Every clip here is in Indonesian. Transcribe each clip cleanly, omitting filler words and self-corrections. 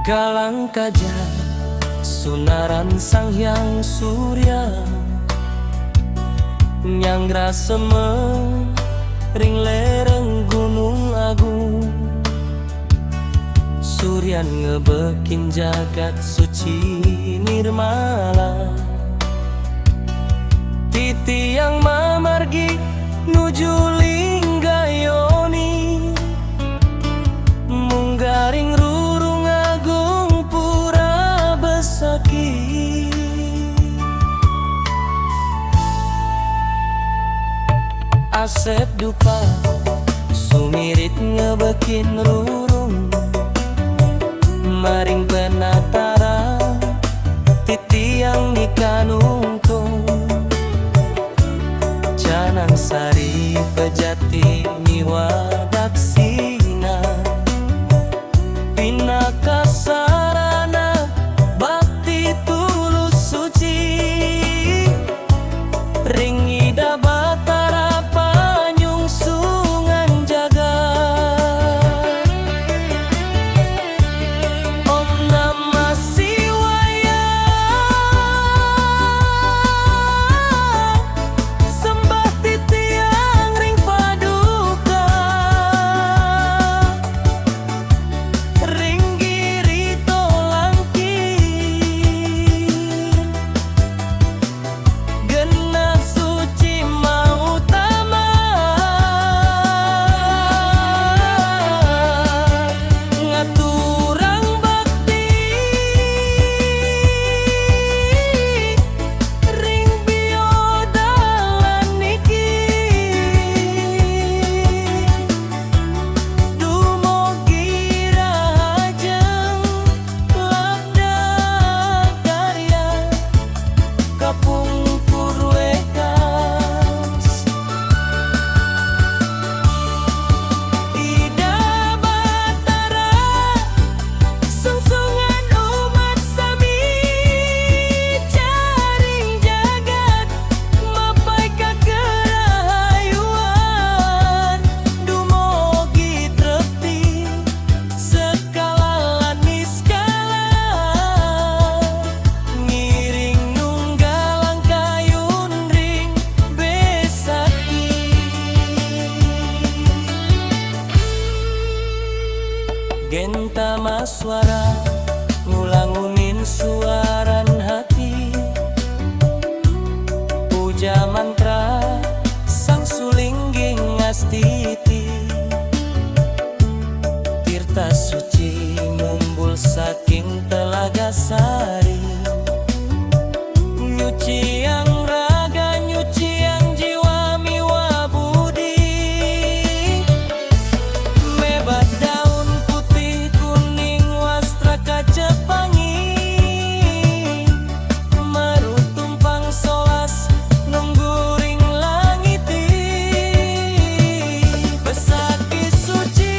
Galang kaja sunaran sang hyang surya, nyanggra semeng ring lereng gunung agung. Suryan ngebekin jagat suci nirmala, titi yang mamargi nuju linggayoni, munggaring rurung agung pura besaki. Asep dupa sumirit ngebekin rurung, maring penatara titi yang nikanungtung. Canang sari pejati niwa daksina, pinaka sarana bakti tulus suci, ring ida batara panyung sungan jagat. Om Namah Shivaya, sembah titiang ring paduka, ring giri tolangkin, genah suci mautama, ngaturang bakti, ring biodalan niki, dumugi rahajeng labda karya kapungkur wekas. Ida batara sungsungan umat sami, jaring jagat mapai kakerahayuan, dumugi trepti skala lan niskala, ngiring nunggalang kayun ring besaki. Genta maswara ngulangunin suaran hati, puja mantra sang sulingging ngastiti, tirta suci mumbul saking telaga sari, nyuciang raga nyuciang jiwa miwa budi, mebat daun putih kuning wastra kaca pangi, marutumpang solas nungguring langiti, besaki suci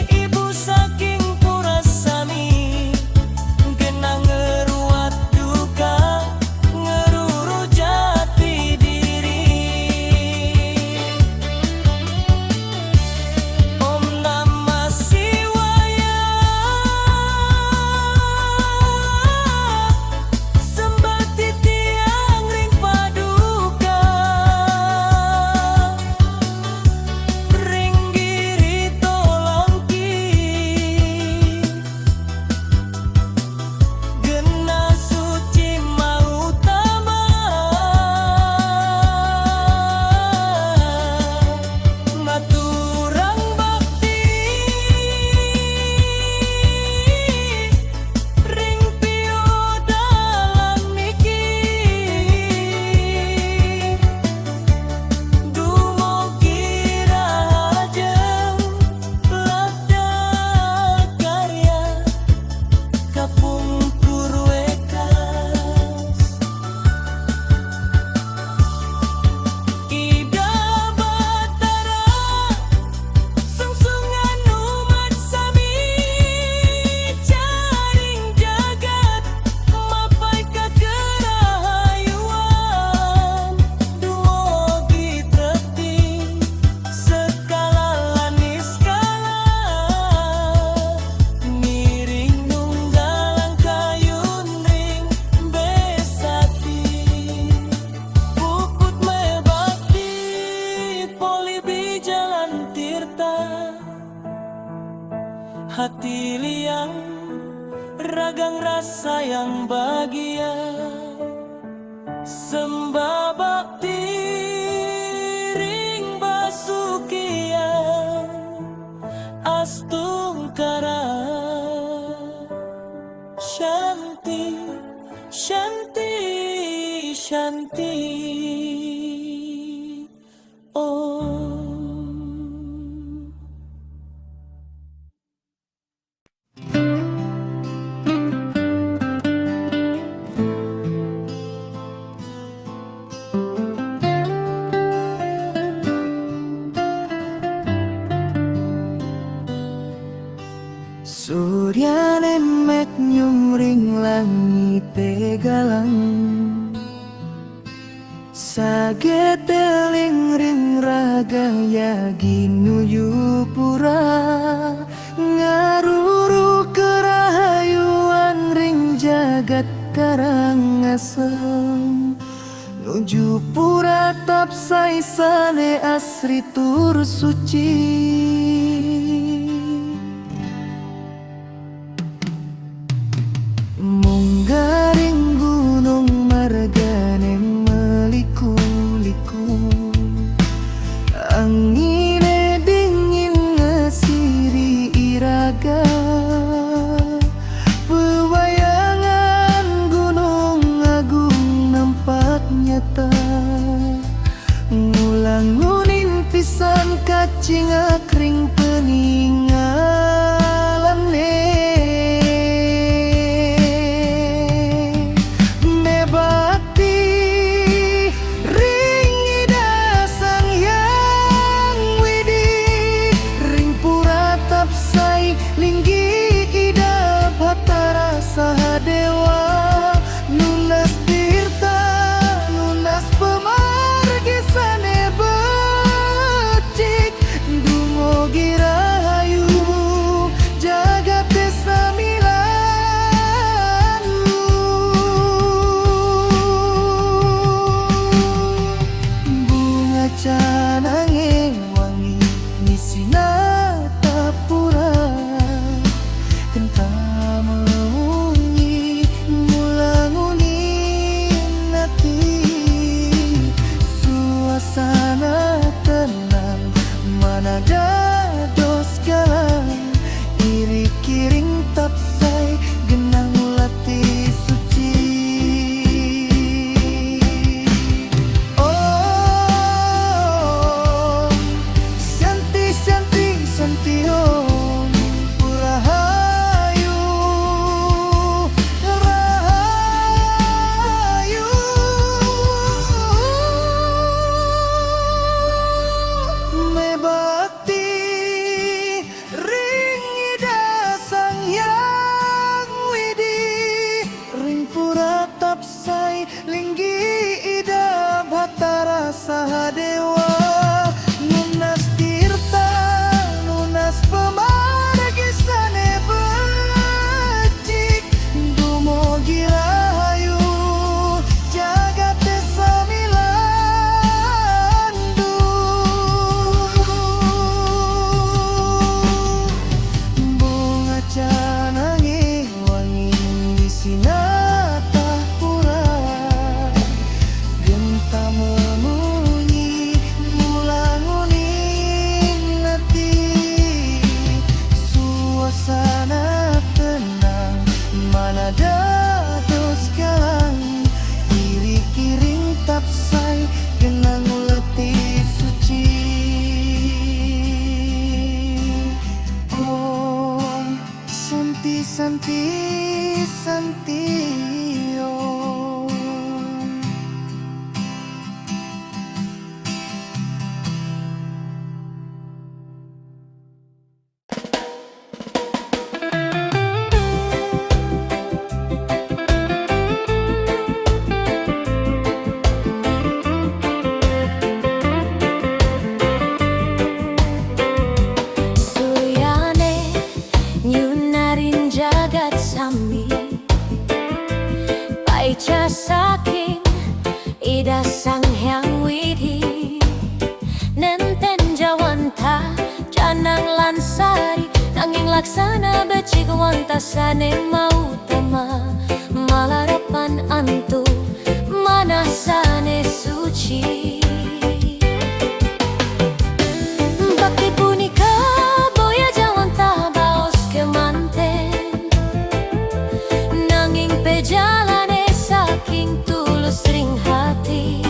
ibu saking pura sami, genang pilihan ragang rasa yang bahagia. Sembah bakti ring basukia astungkara Shanti Shanti Shanti Om. Surya nemek nyumring langit tegalang sageteling ring raga yagi nuju pura ngaruru kerahayuan ring jagat karangasem nuju pura tapsai sane asri tur suci. Munggaring gunung margane meliku-liku angine dingin ngasiri iraga pewayangan gunung agung nampak nyata ngulang-ngunin pisan kacing akring peninggalan Sahadewa nunas tirta nunas pemargi sane becik dumogi rahayu jagate samilanu bunga canange wangi nisina tapura kentama sana tenang mana dados galang iri kiring tapsai genang lati suci. Oh Shanti Shanti Shanti Om Rahayu Rahayu bakti ring ida sang yang widi ring pura tapsai linggi ida batara sahadewa nunas tirta nunas pemargi sane becik dumogi rahayu jagate samilandu bunga canange wangi sinata pura genta memunyi mulangunin hati suasana tenang mana dados galang iri kiring tapsai genang letih suci. Om Shanti Shanti Shanti Om. Suryane nyunarin jagat sami paica saking ida sang hyang widi nenten jawanta canang lansari nanging nanging laksana becik wantasane mau tama malarapan antu manasane suci. Bakti punika boya jawan tabaos kemanten, nanging pejalane saking tulus ring hati.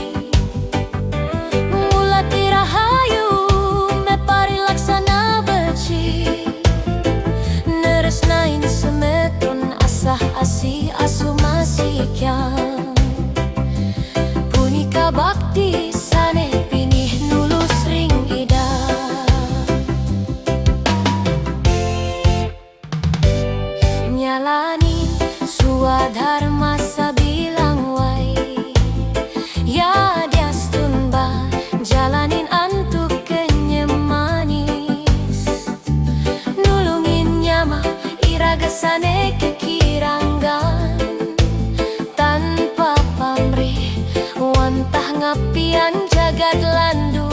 Mula tirahayu mepari laksana becik, neresnain semeton asah asi asu masikyang. Punika bakti sane pinih nulus ring ida. Nyalani suadharma sabilang wai, ya diastun ba jalanin antuk kenyemanis. Nulungin nyama iraga sane kekiranggan, tanpa pamrih wantah ngapian jagad landu.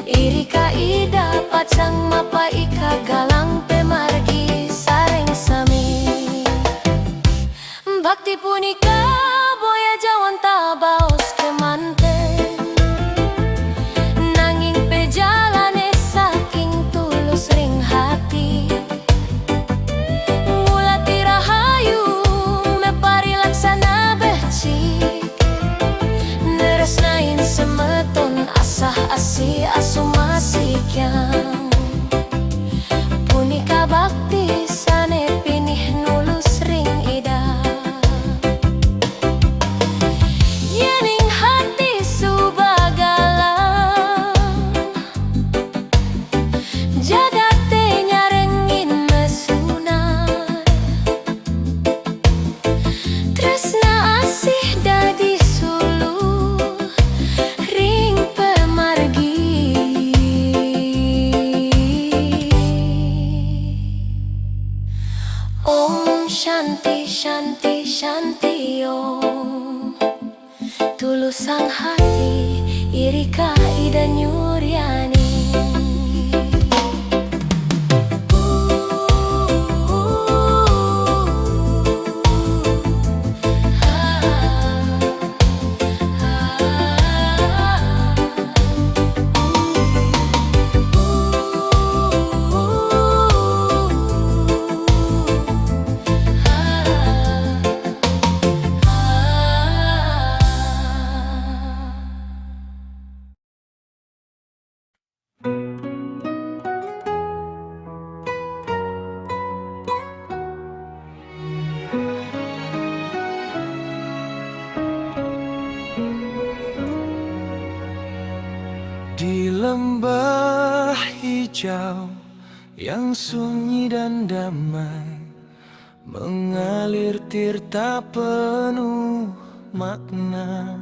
Irika ida pacang mapa ika galang pemargi sareng sami. Bakti punika boya jawan tabaos kemanten, nanging pejalane saking tulus ring hati. Mula tirahayu mepari laksana becik, neresnain semeton asah asi asu masikyang. Punika bakti sane pinih nulus ring ida. Yening hati subagalang, jagate nyarengin mesunar. Tresna asih dadi suluh ring pemargi. Om Shanti Shanti Shanti Om. Tulus sang hati Irika Ida Nyuryani. Di lembah hijau yang sunyi dan damai, mengalir tirta penuh makna.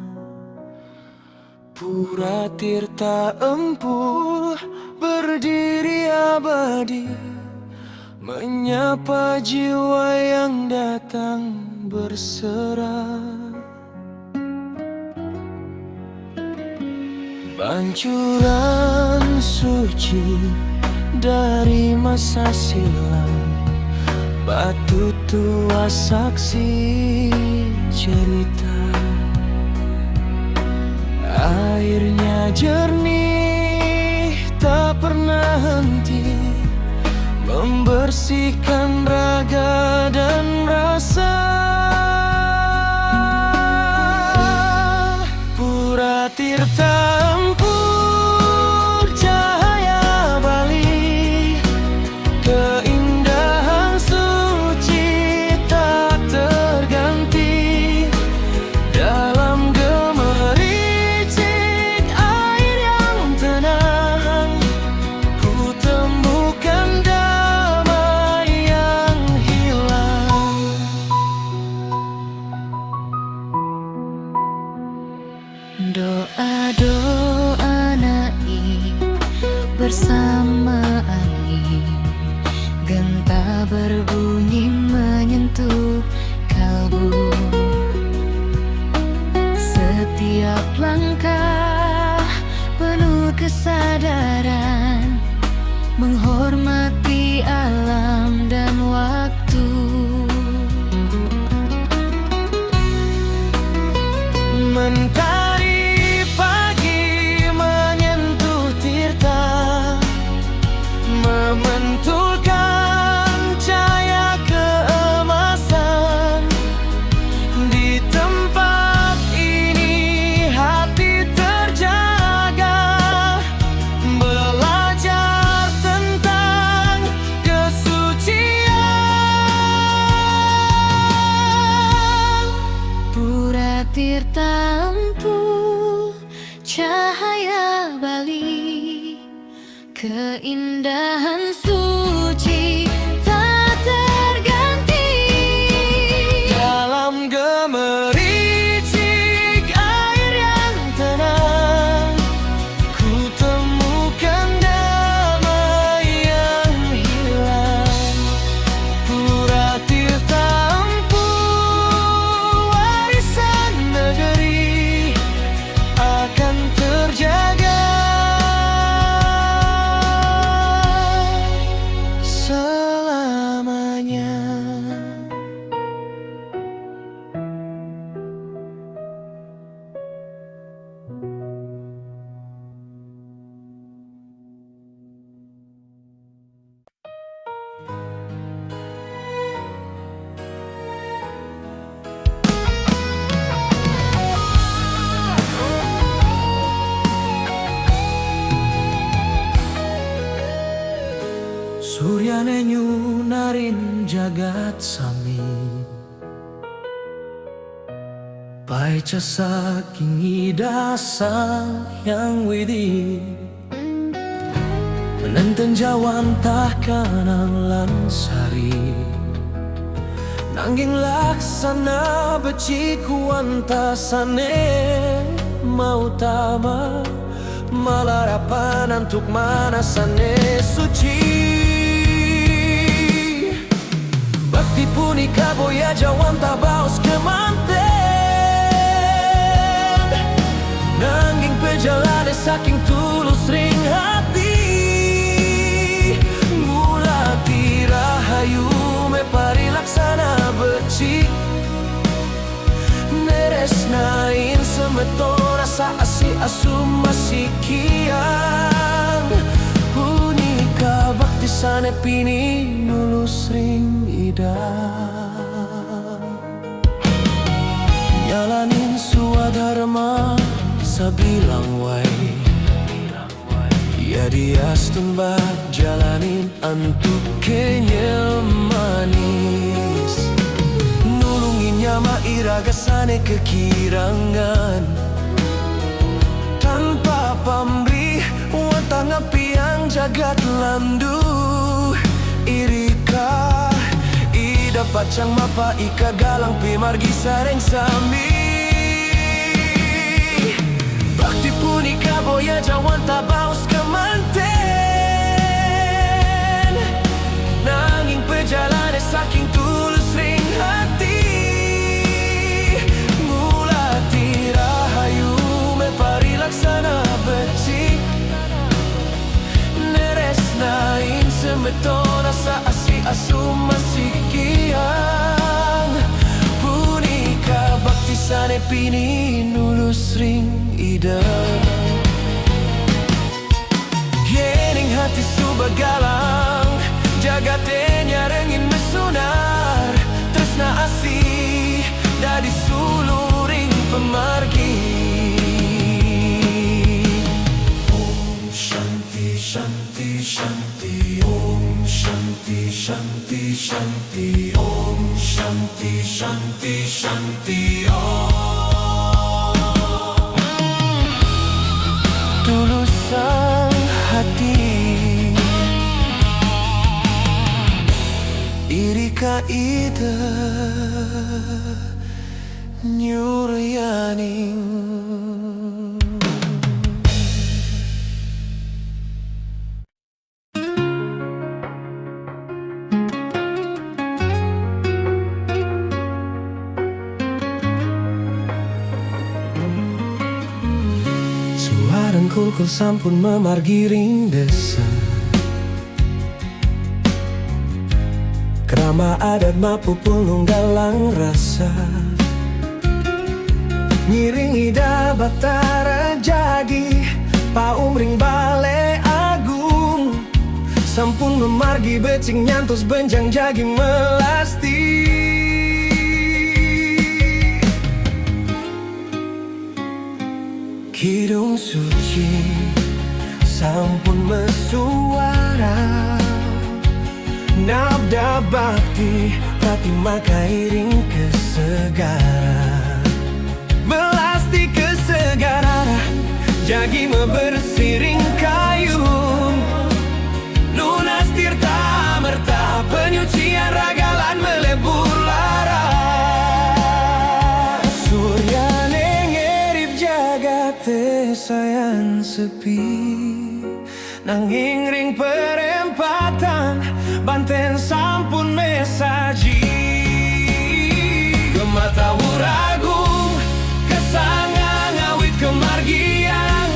Pura tirta empuh berdiri abadi, menyapa jiwa yang datang berserah. Pancuran suci dari masa silam, batu tua saksi cerita. Airnya jernih tak pernah henti, membersihkan raga dan rasa. Pura tirta empur cahaya Bali, keindahan suci tak terganti. Dalam gemericik air yang tenang, ku temukan damai yang hilang. Doa-doa naik bersama angin, genta berbunyi menyentuh kalbu. Setiap langkah penuh kesadaran, menghormati keindahan suci tak terganti. Dalam gemericik air yang tenang, ku temukan damai yang hilang. Pura Tirta Empu, warisan negeri, akan terjaga selamanya. Suryane nyunarin jagat sami, paica saking idasang yang widi, menenten jawantah kanan lansari, nanging laksana beciku antasane mau tama, malarapan untuk manasane suci. Bakti punika boya jawanta baos kemanten, nanging pejalane saking tulus ring hati. Mulati rahayu me pari laksana becik, neresnain semeton asa asi asum masih kian. Punika bakti sane pini nulus ring ida, jalanin suadharma sabilang wai, ya diastun bak jalanin antuk kenyamanis, nulungin nyama iraga sane kekirangan, tanpa pamrih watang api yang jagat landu. Irika ida pacang mapa ika galang pimargi sareng sami. Bakti punika boya jawanta baus kemanten, nanging pejalane saking tulus ring hati. Mulati rahayu me pari laksana becik, neresnain semeton asa asi asum masih kian. Punika bakti sane pini nulus ring ida, yening hati subagalang jagatenya rengin mesunar, tresna asih dadi suluring pemargi. Om Shanti Shanti Shanti, Om Shanti Shanti Shanti, Om Shanti Shanti Shanti Om. Tulusan hati irika ida nyuryaning. Kulkul sampun memargi ring desa, kerama adat mapupul nunggalang rasa, ngiring ida batara jagi paum ring bale agung, sampun memargi becing nyantos benjang jagi melasti. Kidung suci sampun mesuara, nabda bakti Pratima kairing kesegara, melasti kesegara jagi mebersiring kayu, penyucian ragalan melebur lara. Surya nengerip jagat sayan sepi, nanging ring perempatan banten sampun mesaji. Gemata wuragung kesangang awit kemargian,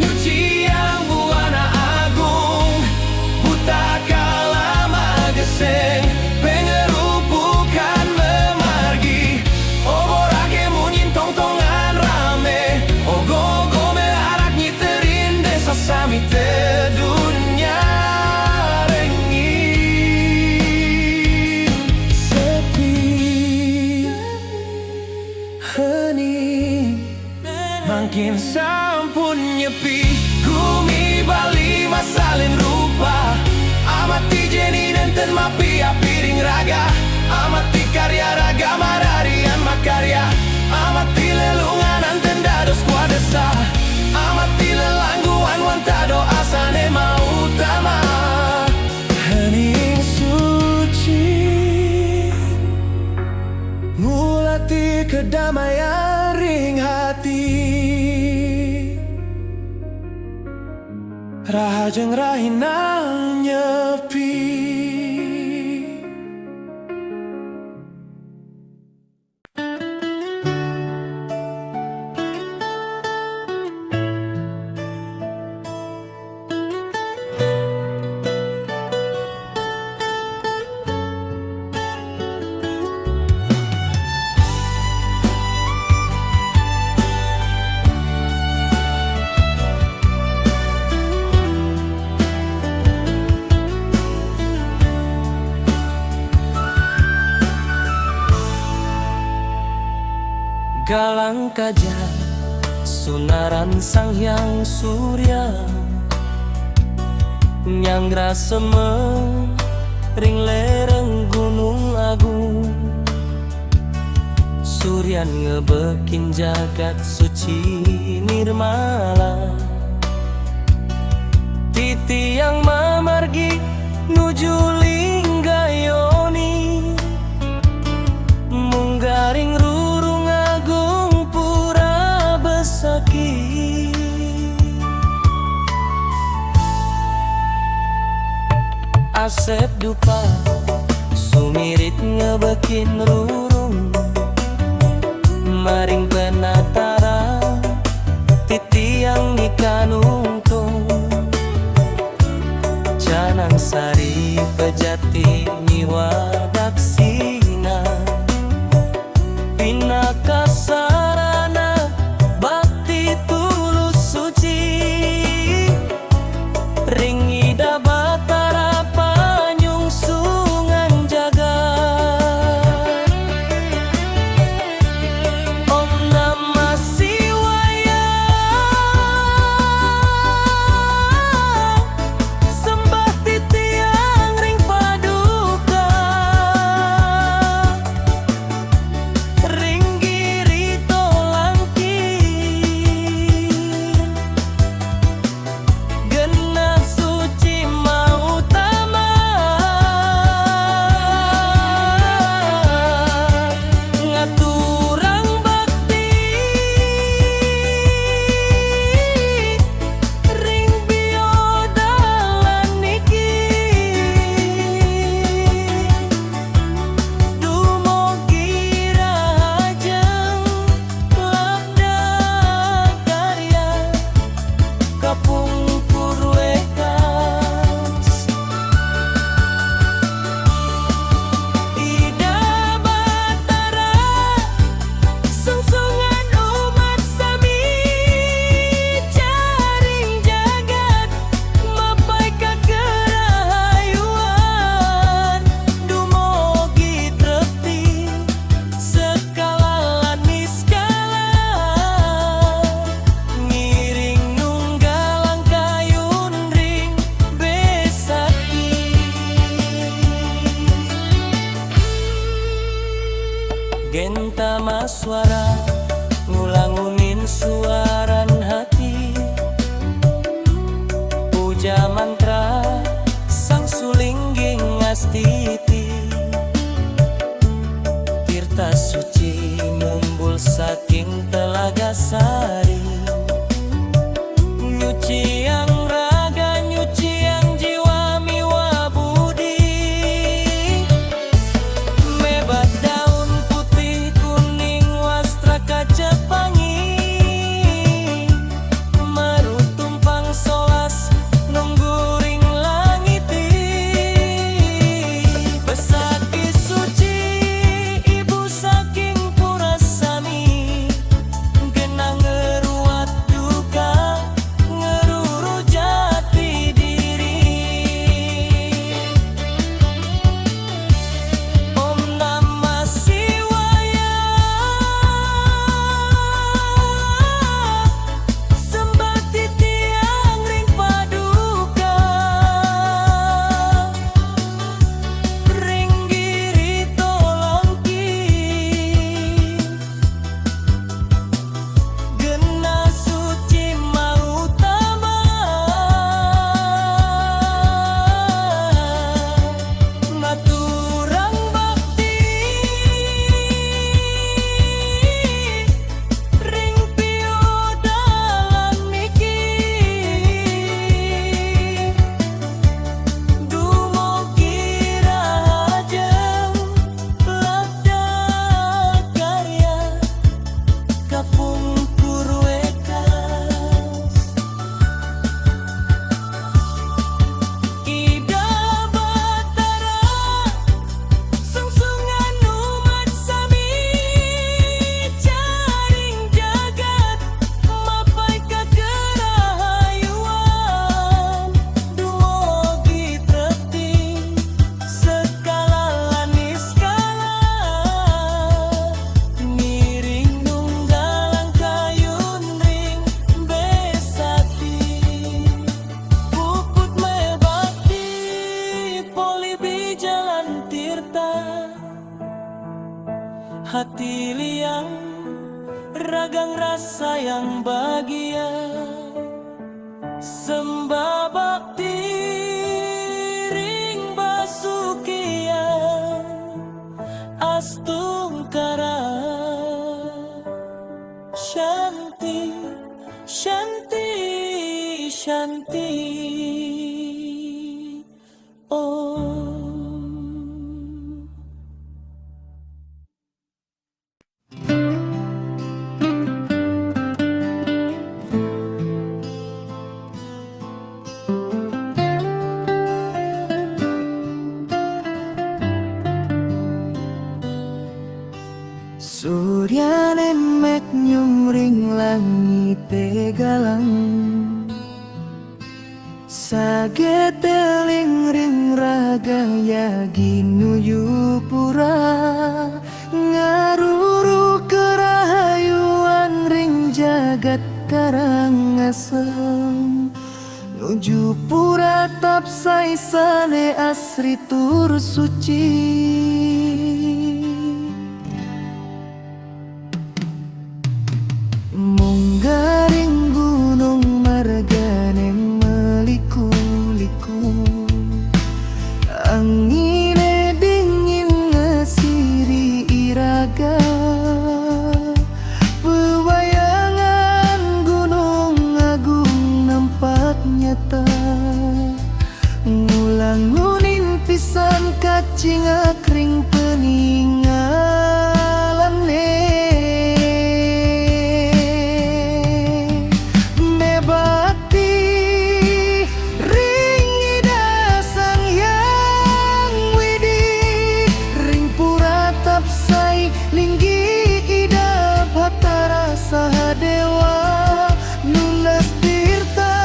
nyucian buana agung buta kalama geseng pengerupukan memargi. Oborake munyin tongtongan rame, ogogo meharak nyiterin desa sami tedunya rengin sepi hening makin sampun nyepi. Gumi Bali masalin rupa, amati jeni nenten mapi piring raga, amati karya raga mararian makarya, amati lelungan anten dados kuadesa, amati lelangguan wantado asane mau utama. Hening suci ngulati kedamaian ring hati, rahajeng rahina nyepi. Galang kaja sunaran sang hyang surya, nyanggra semeng ring lereng gunung agung. Suryan ngebekin jagat suci nirmala, titi yang mamargi nuju linggayoni, munggaring rurung agung pura besaki. Asep dupa sumirit ngebekin rurung, maring penatara titi yang nikanungtung. Canang sari pejati nyiwa daksina, pinaka sarana bakti tulus suci, ringi dabatara panyung sungan jagat. Om Namah Shivaya, sembah titiang ring paduka, ring girito langking, genah suci mautama, ngaturang bakti, ring biodalan niki, dumugi rahajeng labda karya kapungkur wekas. Ida batara sungsungan umat sami, jaring jagat mapai kagerahayuan, dumugi trekti sekala niskala, ngiring nunggalang kayun ring besaki. Genta maswara ngulangunin suaran hati, puja mantra sang sulingging ngas titi. Tirta suci mumbul saking telaga sari, nyucian raga, nyucian jiwa miwa budi. Mebat daun putih kuning wastra kaca pangi, maru tumpang solas nungguring langiti. Besaki suci ibu saking purasami, genang ngeruat duka ngeruru jati diri. Om Namah Shivaya, sembah titiang ring paduka, ring giri tolongki, gena suci mau naturang bakti, ring pio dalam miki, dumugi rahajeng labda karya kapungkur wekas. Ida Batara sungsungan umat sami, jaring jagat mapai kagerahayuan. Dumugi trekti skala lanis skala, miring nunggalang kayun ring besati. Puput mebakti polibi jalan tirta, hati liang ragang rasa yang bahagia. Sembah bakti ring basukian astungkara. Shanti, Shanti, Shanti. Om. Surya nemek nyumring langit galang, sageteling ring raga yagi nuyu pura, ngaruru kerahayuan ring jagat karangasem, nuju pura tapsai sane asri tur suci. Munggaring gunung margane meliku-liku, angine dingin ngasiri iraga, pewayangan gunung agung nampak nyata, ngulang-ngunin pisan kacing akring peninggalane. Sahadewa nunas tirta,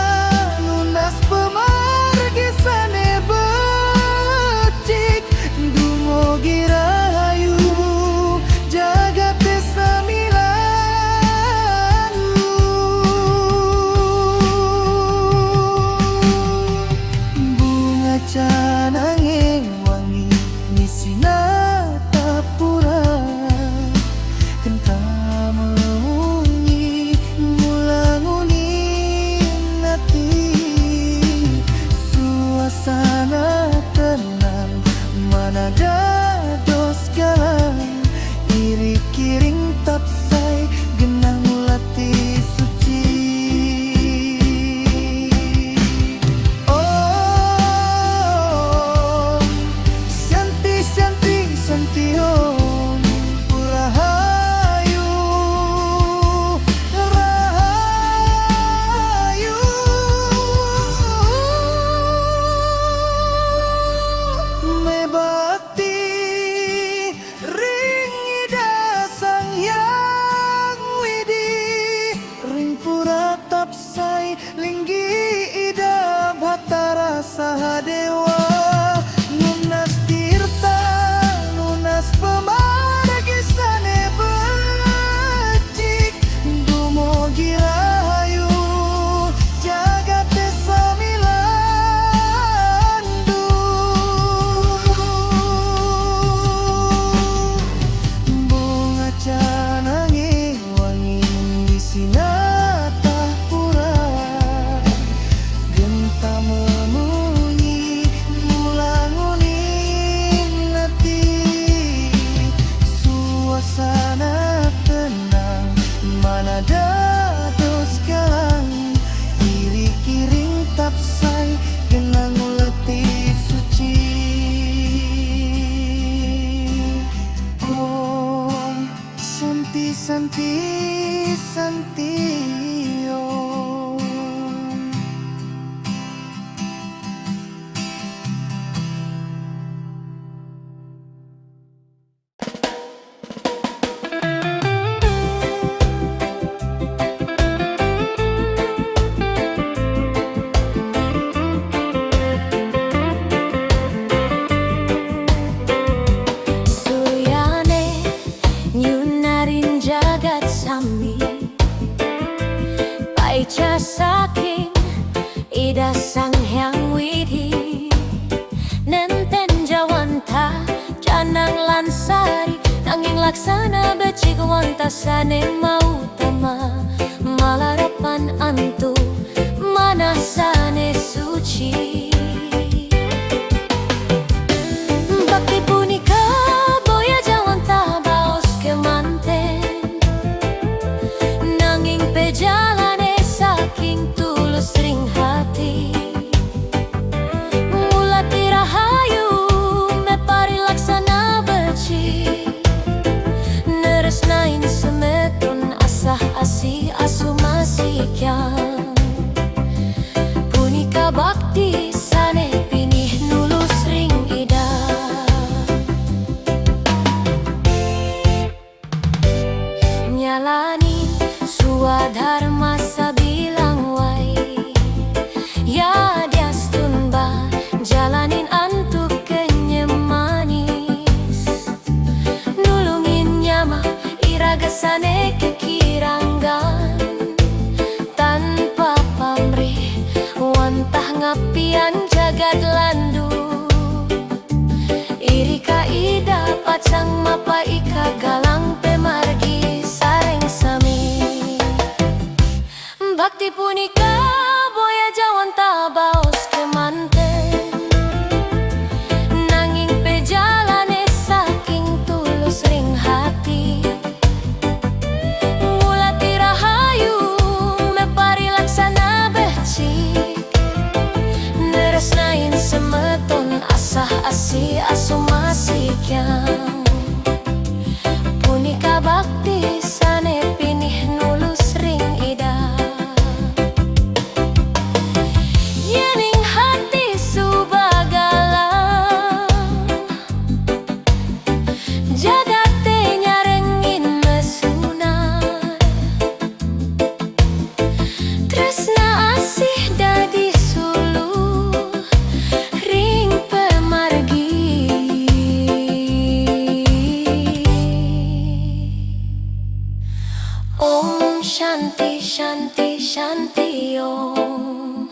nunas pemargi sane becik, dumugi rahayu jagat samilanu. Bunga canange wangi nisina tapura, kentang suasana tenang galang iri kiring tapsai genang lati suci. Oh Shanti Shanti Shanti Om Rahayu Rahayu. Me bakti ring ida sang yang widi ring pura tapsai linggi ida bhatara sahadewa nunas tirta nunas pemargi sane becik dumogi rahayu jagate samilandu. Bunga canangi wangi di sinata pura genta memunyi mulangunin nati suasana tenang mana dados galang iri kiring tapsai genang leti suci. Om Shanti Shanti Shanti Om. Suryane nyunarin jagat sami Paica saking ida sang hyang widhi nenten jawanta canang lansari nanging laksana becik wanta sane mau tama malarapan antu manasane suci. Bakti punika boya jawanta baos kemanten nanging pejalane saking tulus ring hati mulati rahayu mepari laksana becik neresnain semetun asah asi asumasi kyang punika bakti sane pinih nulus ring ida nyalani suadharma sabilang wai ya diastun ba jalanin antuk kenyemanis nulungin nyama iraga sane kekiranggan tanpa pamrih wantah ngapian jagad landu iri kaida pacang mapa ika galang pemargi sareng sami bakti punika boya jawanta baos kemanten nanging pejalane saking tulus ring hati mulati rahayu mepari laksana becik neresnain semeton asah asi asumasi kyang punika bakti sane pinih nulus ring ida yening hati subagalang jagate nyarengin mesunar tresna asih dadi suluh ring pemargi. Om Shanti Shanti Shanti Om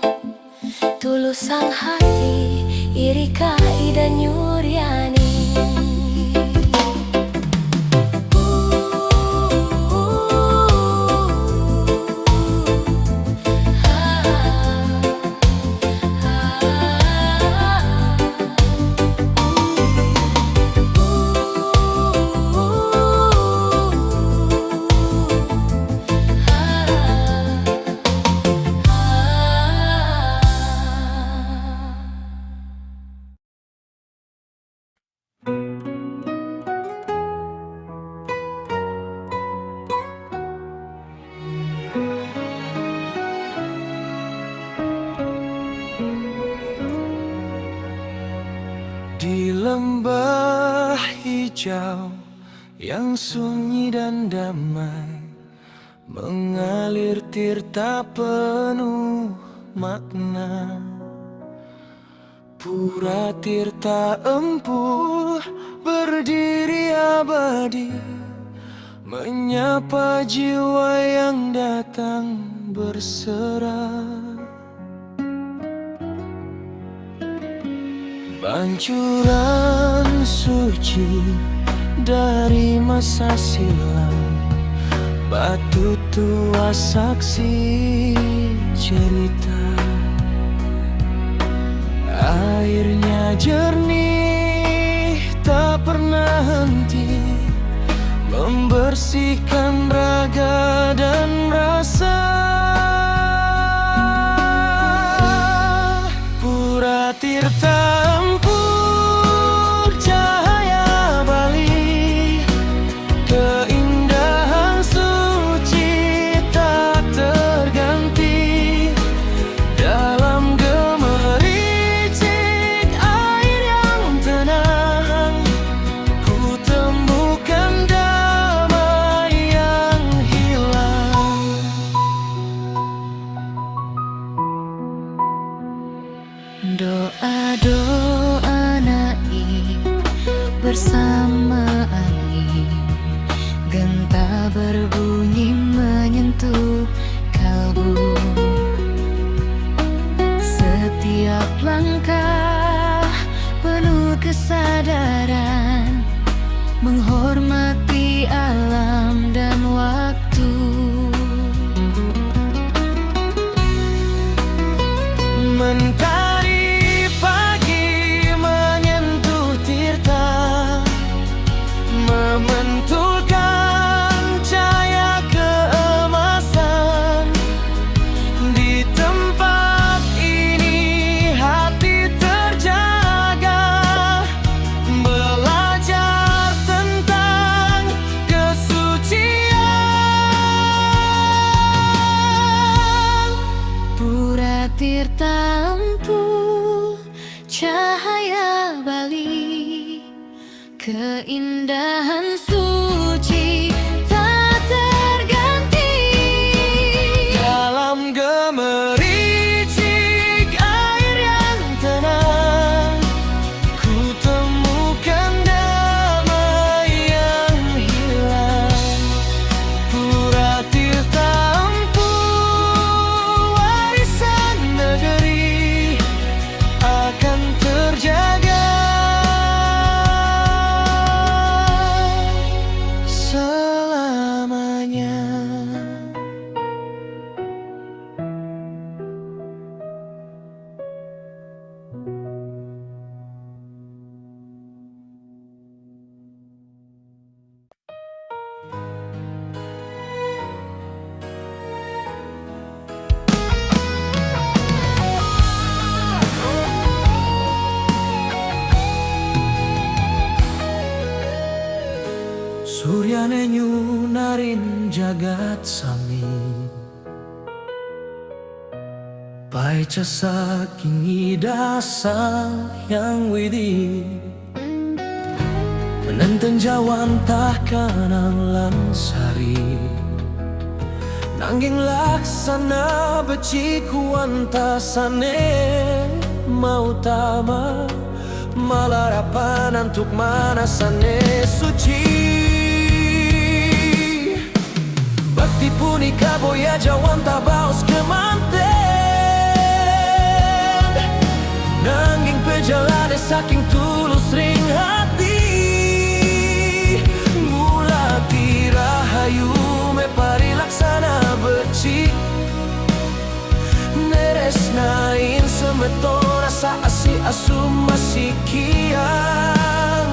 tulus sang hati iri kaida nyuryani. hijau yang sunyi dan damai, mengalir tirta penuh makna. Pura tirta empuh berdiri abadi, menyapa jiwa yang datang berserah. Pancuran suci dari masa silam, batu tua saksi cerita. Airnya jernih tak pernah henti, membersihkan raga dan rasa. Pura tirta empuk cahaya Bali, keindahan suci tak terganti. Dalam gemericik air yang tenang, ku temukan damai yang hilang. Doa-doa naik bersama angin, genta berbunyi menyentuh kalbu. Setiap langkah penuh kesadaran, menghormati alam dan waktu. Mentari pagi menyentuh tirta, memantulkan cahaya keemasan. Di tempat ini hati terjaga, belajar tentang kesucian. Pura tirta empuh cahaya Bali, keindahan suci tak terganti. Dalam gemericik air yang tenang, ku temukan damai yang hilang. Pura tirta empuh warisan negeri, akan terjaga selamanya. Suryane nyunarin jagat sami, paica saking idasang yang widi, menenteng jawantah kanang lansari. Nanging laksana beci kuantasane mau tama, malarapan untuk manasane suci. Bakti punika boya jawanta baos kemanten, nanging pejalane saking tulus ring hati. Mulati rahayu me pari laksana beci, neresnain semeton asa asi asum masih kian.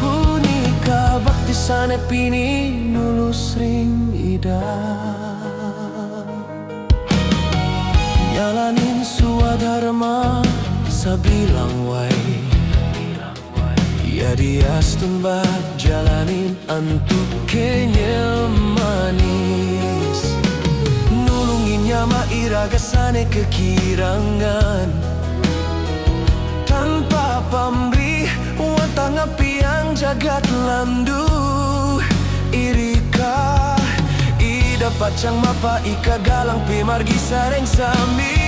Punika bakti sane pini nulus ring nyalanin suadharma sabilang wai, ya diastun bat jalanin antuk kenyamanis. Nulungin nyama iraga sane kekirangan, tanpa pamrih tangap piang jagat lamdu irika ida pacang mapa ika galang pi margi sareng sami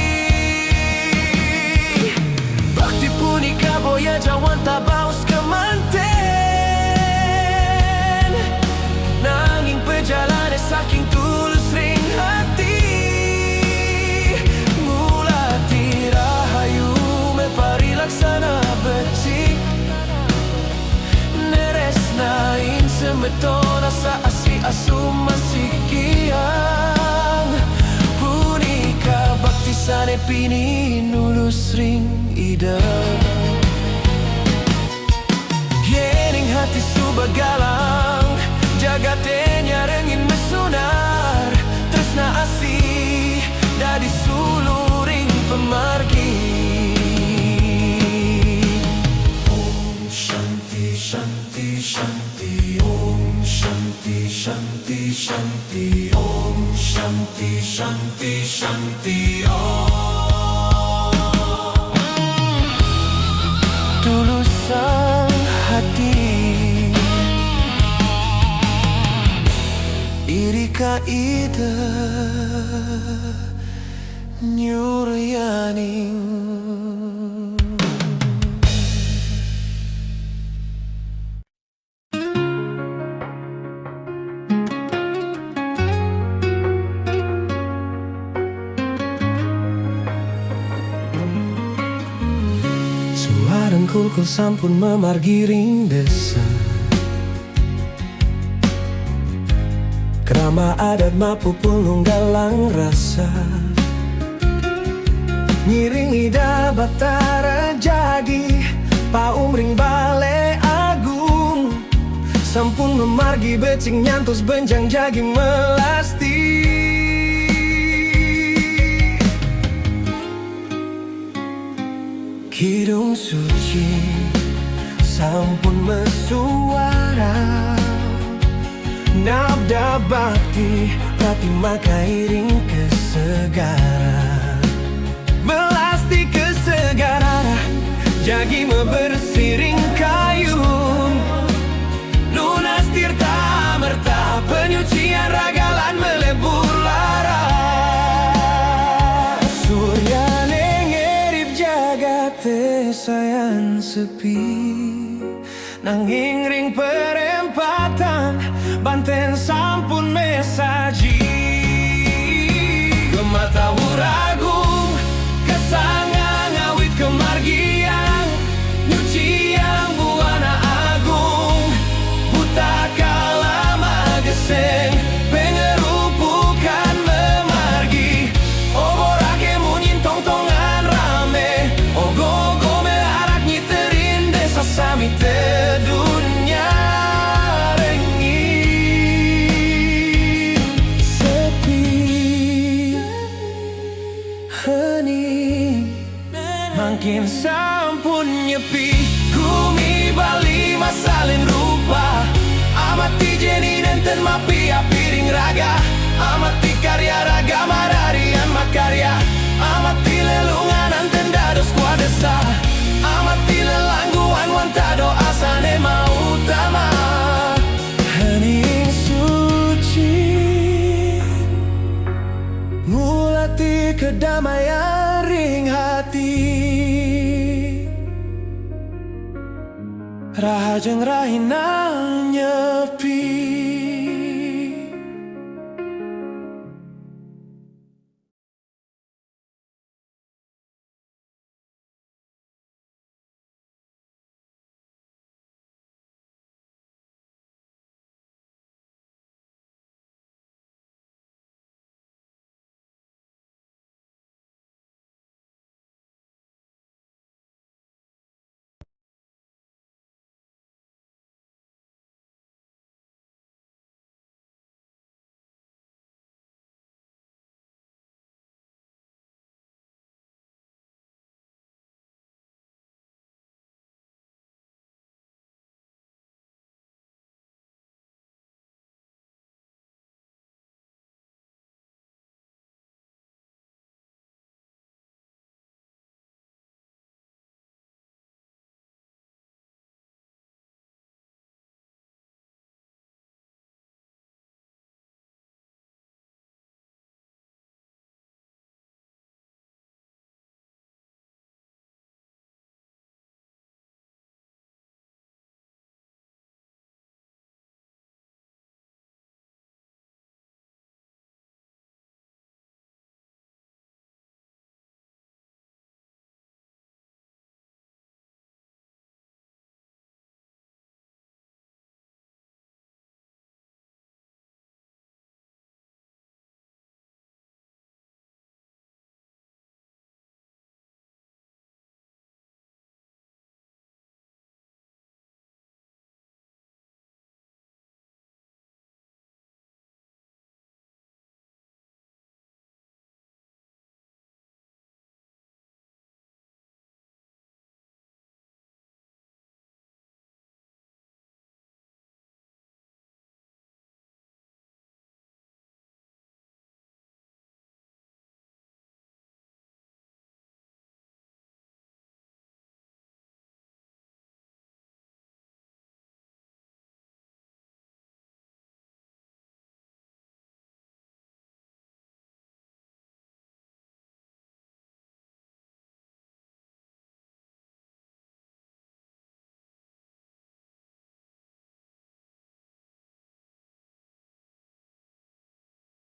bakti punika boya jawan tabaus kemanten nanging perjalanan saking tulus ring hati mula tirahayu me parilaksana becik nain semetona sa asi asu masikiang punika bakti sane pini nulus ring ida yening hati subagalang jagatenya rengin mesunar tresna asih dadi suluring pemargi Shanti Shanti Om Shanti Shanti Shanti Om Shanti Shanti Shanti Om Tulusan hati Irika ida Nyuryaning kulkul sampun memargi ring desa Kerama adat mapupul nunggalang rasa Ngiring ida batara jagi Paum ring bale agung Sampun memargi becing nyantos benjang jagi melasti Kidung suci sampun mesuara Nabda bakti Pratima kairing kesegara Melasti kesegara Jagi mebersiring kayung Lunas tirta merta Penyucian ragalan melebur lara Surya sayan sepi nanging ring perempatan banten sampun mesaji gemata wuragung kesanga ngawit kemargian nyuci yang buana agung buta kalama geseng pengerupukan memargi oborake munyin tongtongan rame ogo sami tedunya rengin sepi hening makin sampun nyepi kumi bali masalin rupa amati jeni nenten mapi apiring raga amati karya